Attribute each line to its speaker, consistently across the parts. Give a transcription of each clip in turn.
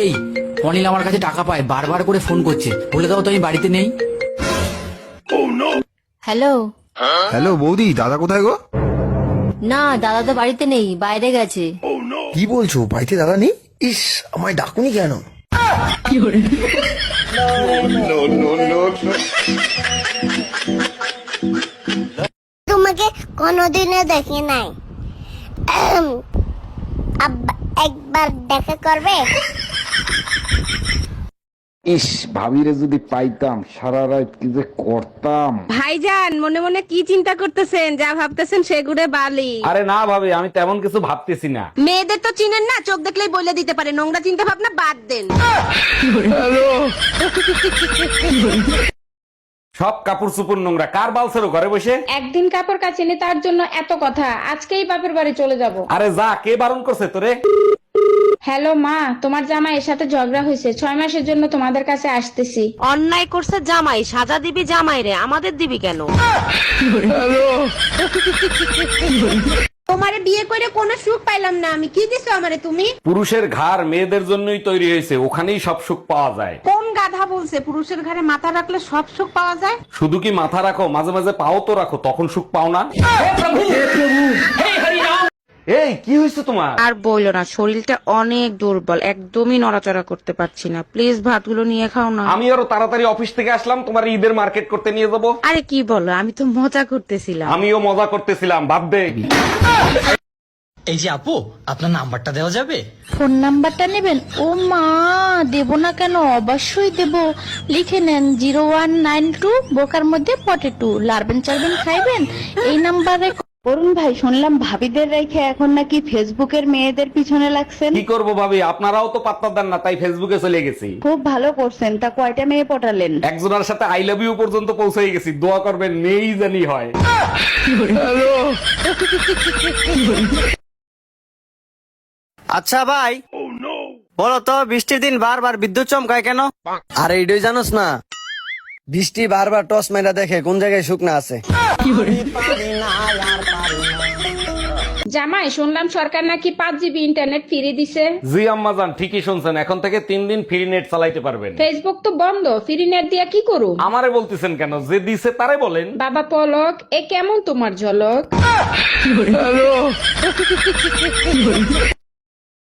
Speaker 1: এই অনিল আমার কাছে টাকা পায়, বারবার করে ফোন করছে, বলে দাও তো আমি বাড়িতে নেই।
Speaker 2: হ্যালো।
Speaker 3: হ্যালো বৌদি, দাদা কোথায় গো?
Speaker 2: না, দাদা তো বাড়িতে নেই, বাইরে গেছে।
Speaker 3: কি বলছো, বাড়িতে দাদা নেই? ইস, আমায় ডাকুনি কেন?
Speaker 4: তোমাকে কোনোদিনও দেখি নাই, একবার দেখা করবে?
Speaker 5: ইস, ভাবিরে যদি পাইতাম, সারা রাত কি যে করতাম।
Speaker 6: ভাইজান, মনে মনে কি চিন্তা করতেছেন? যা ভাবতেছেন সেগুড়ে বালি।
Speaker 5: আরে না ভাবি, আমি তেমন কিছু ভাবতেছি না।
Speaker 6: মেয়েদের তো চিনেন না, চোখ দেখলেই বলে দিতে পারে। নোংরা চিন্তা ভাবনা বাদ দেন।
Speaker 5: সব কাপড় চুপুর নোংরা, কার বালছেরো ঘরে বসে?
Speaker 7: একদিন কাপড় কাচিনি তার জন্য এত কথা, আজকেই বাপের বাড়ি চলে যাব।
Speaker 5: আরে যা, কে বারণ করছে তোরে?
Speaker 7: হ্যালো মা, তোমার জামাইয়ের সাথে ঝগড়া হয়েছে, 6 মাসের জন্য তোমাদের কাছে আসতেছি।
Speaker 6: অন্যায় করছে জামাই, সাজা দিবি জামাই রে, আমাদের দিবি কেন? তোমারে বিয়ে করে কোনো সুখ পাইলাম না আমি। কি দিছো আমারে তুমি?
Speaker 5: পুরুষের ঘাড় মেয়েদের জন্যই তৈরি হয়েছে, ওখানেই সব সুখ পাওয়া যায়।
Speaker 6: কোন গাধা বলছে পুরুষের ঘরে মাথা রাখলে সব সুখ পাওয়া যায়?
Speaker 5: শুধু কি মাথা রাখো, মাঝে মাঝে পাও তো রাখো, তখন সুখ পাও না? এই কি হয়েছে তোমার?
Speaker 8: আর বইলো না, শরীরটা অনেক দুর্বল, একদমই নড়াচড়া করতে পারছি না। প্লিজ ভাতগুলো নিয়ে খাও না।
Speaker 5: আমি আরো তাড়াতাড়ি অফিস থেকে আসলাম, তোমার ঈদের মার্কেট করতে নিয়ে যাবো।
Speaker 8: আরে কি বলো, আমি তো মজা করতেছিলাম।
Speaker 5: আমিও মজা করতেছিলাম, বাদ দে।
Speaker 9: এই যে আপু, আপনার নাম্বারটা দেওয়া যাবে?
Speaker 7: ফোন নাম্বারটা নেবেন? ও মা, দেব না কেন, অবশ্যই দেব। লিখে নেন 0192, বোকার মধ্যে পটেটো, লারবেন চারবেন খাইবেন, এই নাম্বারে।
Speaker 10: অরুণ ভাই, শুনলাম ভাবিদের রেখে এখন নাকি ফেসবুকের মেয়েদের পিছনে লাগছেন।
Speaker 5: কি করবো ভাবি, আপনারাও তো পাত্তা দেন না, তাই ফেসবুকে চলে গেছি।
Speaker 10: খুব ভালো করছেন। তা কয়টা মেয়ে পটালেন?
Speaker 5: একজনের সাথে আই লাভ ইউ পর্যন্ত পৌঁছে গেছি, দোয়া করবেন মেয়েই জানি হয়।
Speaker 11: আচ্ছা ভাই, বলো তো, বৃষ্টির দিন বারবার বিদ্যুৎ চমকায় কেন? আরে এইটাই জানোস না, বৃষ্টি বারবার টস মেরা দেখে কোন জায়গায় শুকনা আছে।
Speaker 7: জামাই, শুনলাম সরকার নাকি 5 GB ইন্টারনেট ফ্রি দিছে।
Speaker 5: জি আম্মা জান, ঠিকই শুনছেন, এখন থেকে 3 দিন ফ্রি নেট চালাইতে পারবেন।
Speaker 7: ফেসবুক তো বন্ধ, ফ্রি নেট দিয়া কি করু?
Speaker 5: আমারে বলতেছেন কেন? যে দিছে তারে বলেন।
Speaker 7: বাবা পলক, এ কেমন তোমার ঝলক?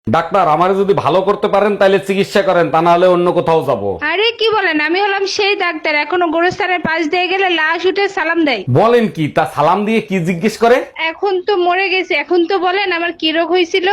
Speaker 5: ডাক্তার, আমারে যদি ভালো করতে পারেন তাহলে চিকিৎসা করেন, তা না হলে অন্য কোথাও যাব।
Speaker 7: আরে কি বলেন, আমি হলাম সেই ডাক্তার, এখনো গোরস্থানের পাশ দিয়ে গেলে লাশ উঠে সালাম দেয়।
Speaker 5: বলেন কি? তা সালাম দিয়ে কি জিজ্ঞেস করে?
Speaker 7: এখন তো মরে গেছে, এখন তো বলেন আমার কি রোগ হয়েছিল।